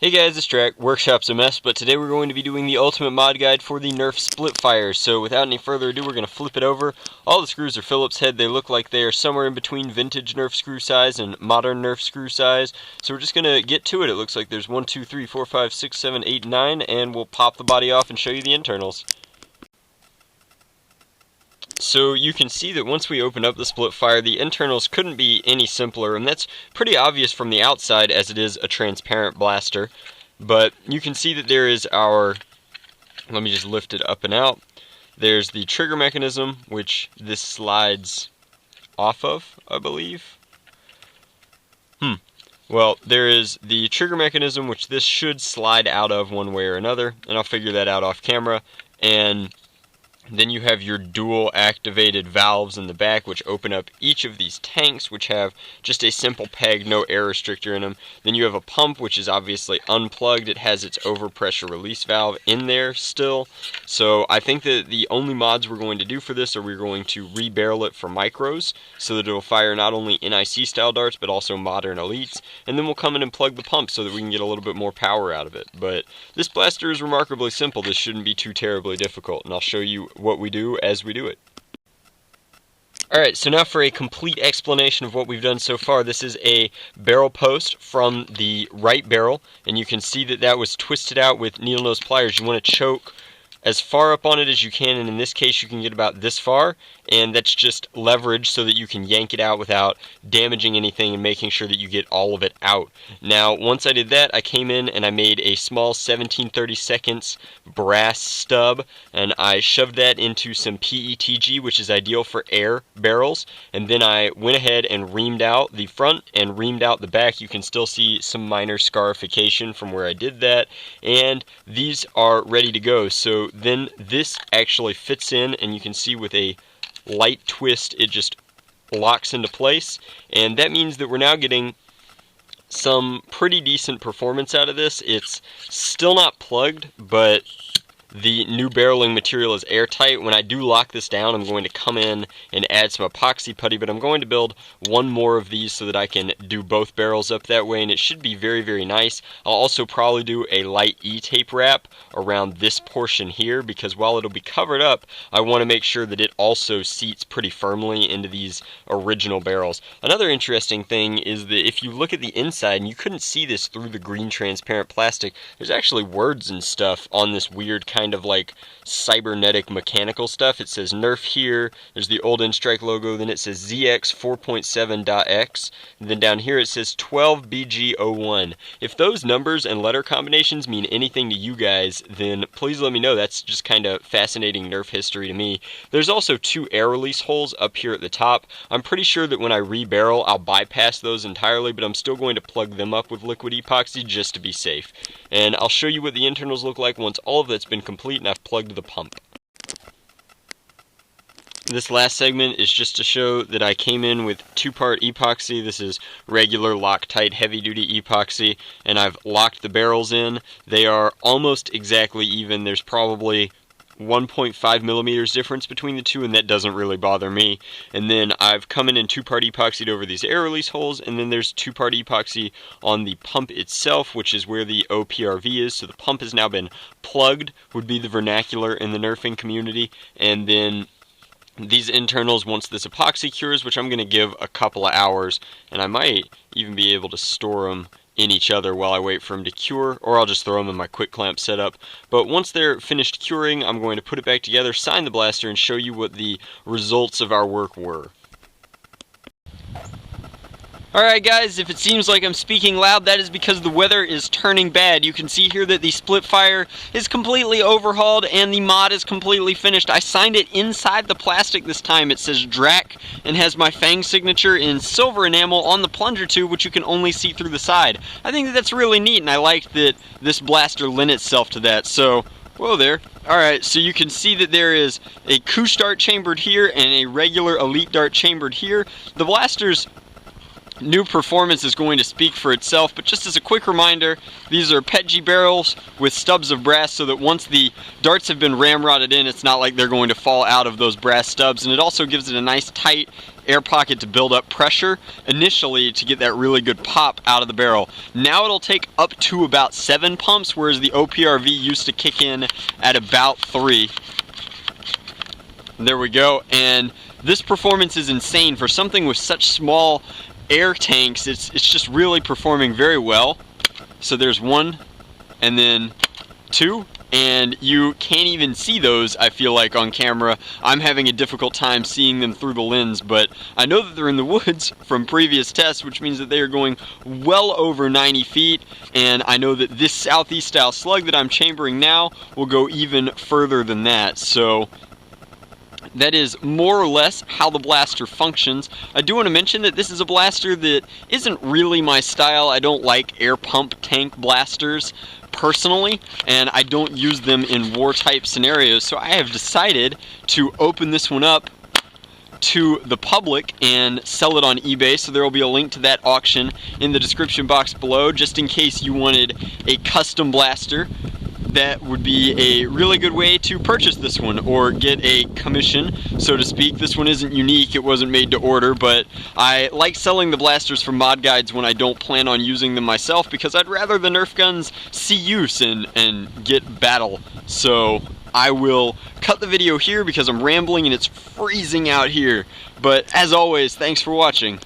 Hey guys, it's Drac. Workshop's a mess, but today we're going to be doing the ultimate mod guide for the Nerf Splitfire. So without any further ado, we're going to flip it over. All the screws are Phillips head. They look like they are somewhere in between vintage Nerf screw size and modern Nerf screw size. So we're just going to get to it. It looks like there's 1, 2, 3, 4, 5, 6, 7, 8, 9, and we'll pop the body off and show you the internals. So you can see that once we open up the Splitfire, the internals couldn't be any simpler, and that's pretty obvious from the outside as it is a transparent blaster. But you can see that there is our, let me just lift it up and out, there's the trigger mechanism, which this slides off of, I believe. Well, there is the trigger mechanism, which this should slide out of one way or another, and I'll figure that out off camera. And then you have your dual activated valves in the back, which open up each of these tanks, which have just a simple peg, no air restrictor in them. Then you have a pump, which is obviously unplugged. It has its overpressure release valve in there still. So I think that the only mods we're going to do for this are we're going to rebarrel it for micros, so that it will fire not only NIC style darts, but also modern elites. And then we'll come in and plug the pump so that we can get a little bit more power out of it. But this blaster is remarkably simple. This shouldn't be too terribly difficult, and I'll show you what we do as we do it. Alright, so now for a complete explanation of what we've done so far. This is a barrel post from the right barrel, and you can see that that was twisted out with needle nose pliers. You want to choke as far up on it as you can, and in this case you can get about this far, and that's just leverage so that you can yank it out without damaging anything and making sure that you get all of it out. Now, once I did that, I came in and I made a small 17/32 brass stub, and I shoved that into some PETG, which is ideal for air barrels, and then I went ahead and reamed out the front and reamed out the back. You can still see some minor scarification from where I did that, and these are ready to go. So then this actually fits in, and you can see with a light twist it just locks into place, and that means that we're now getting some pretty decent performance out of this. It's still not plugged, but the new barreling material is airtight. When I do lock this down, I'm going to come in and add some epoxy putty, but I'm going to build one more of these so that I can do both barrels up that way, and it should be very, very nice. I'll also probably do a light E-tape wrap around this portion here, because while it'll be covered up, I want to make sure that it also seats pretty firmly into these original barrels. Another interesting thing is that if you look at the inside, and you couldn't see this through the green transparent plastic, there's actually words and stuff on this weird kind of like cybernetic mechanical stuff. It says Nerf here, there's the old N-Strike logo, then it says ZX 4.7.X, and then down here it says 12BG01. If those numbers and letter combinations mean anything to you guys, then please let me know. That's just kind of fascinating Nerf history to me. There's also 2 air release holes up here at the top. I'm pretty sure that when I rebarrel, I'll bypass those entirely, but I'm still going to plug them up with liquid epoxy just to be safe. And I'll show you what the internals look like once all of that's been complete and I've plugged the pump. This last segment is just to show that I came in with 2-part epoxy. This is regular Loctite heavy-duty epoxy, and I've locked the barrels in. They are almost exactly even. There's probably 1.5 millimeters difference between the two, and that doesn't really bother me. And then I've come in and 2-part epoxied over these air release holes, and then there's 2-part epoxy on the pump itself, which is where the OPRV is. So the pump has now been plugged, would be the vernacular in the nerfing community. And then these internals, once this epoxy cures, which I'm going to give a couple of hours, and I might even be able to store them in each other while I wait for them to cure, or I'll just throw them in my quick clamp setup. But once they're finished curing, I'm going to put it back together, sign the blaster, and show you what the results of our work were. Alright guys, if it seems like I'm speaking loud, that is because the weather is turning bad. You can see here that the Splitfire is completely overhauled and the mod is completely finished. I signed it inside the plastic this time. It says Drac and has my Fang signature in silver enamel on the plunger tube, which you can only see through the side. I think that that's really neat, and I like that this blaster lent itself to that. So, whoa there. Alright, so you can see that there is a Koosh dart chambered here and a regular Elite dart chambered here. The blaster's new performance is going to speak for itself, but just as a quick reminder, these are PETG barrels with stubs of brass so that once the darts have been ramrodded in, it's not like they're going to fall out of those brass stubs, and it also gives it a nice tight air pocket to build up pressure initially to get that really good pop out of the barrel. Now it'll take up to about 7 pumps, whereas the OPRV used to kick in at about 3. There we go, and this performance is insane for something with such small air tanks. It's just really performing very well. So there's 1 and then 2, and you can't even see those, I feel like, on camera. I'm having a difficult time seeing them through the lens, but I know that they're in the woods from previous tests, which means that they are going well over 90 feet, and I know that this Southeast style slug that I'm chambering now will go even further than that. So that is more or less how the blaster functions. I do want to mention that this is a blaster that isn't really my style. I don't like air pump tank blasters personally, and I don't use them in war type scenarios, so I have decided to open this one up to the public and sell it on eBay. So there will be a link to that auction in the description box below, just in case you wanted a custom blaster. That would be a really good way to purchase this one or get a commission, so to speak. This one isn't unique, it wasn't made to order, but I like selling the blasters from mod guides when I don't plan on using them myself, because I'd rather the Nerf guns see use and get battle. So I will cut the video here because I'm rambling and it's freezing out here. But as always, thanks for watching.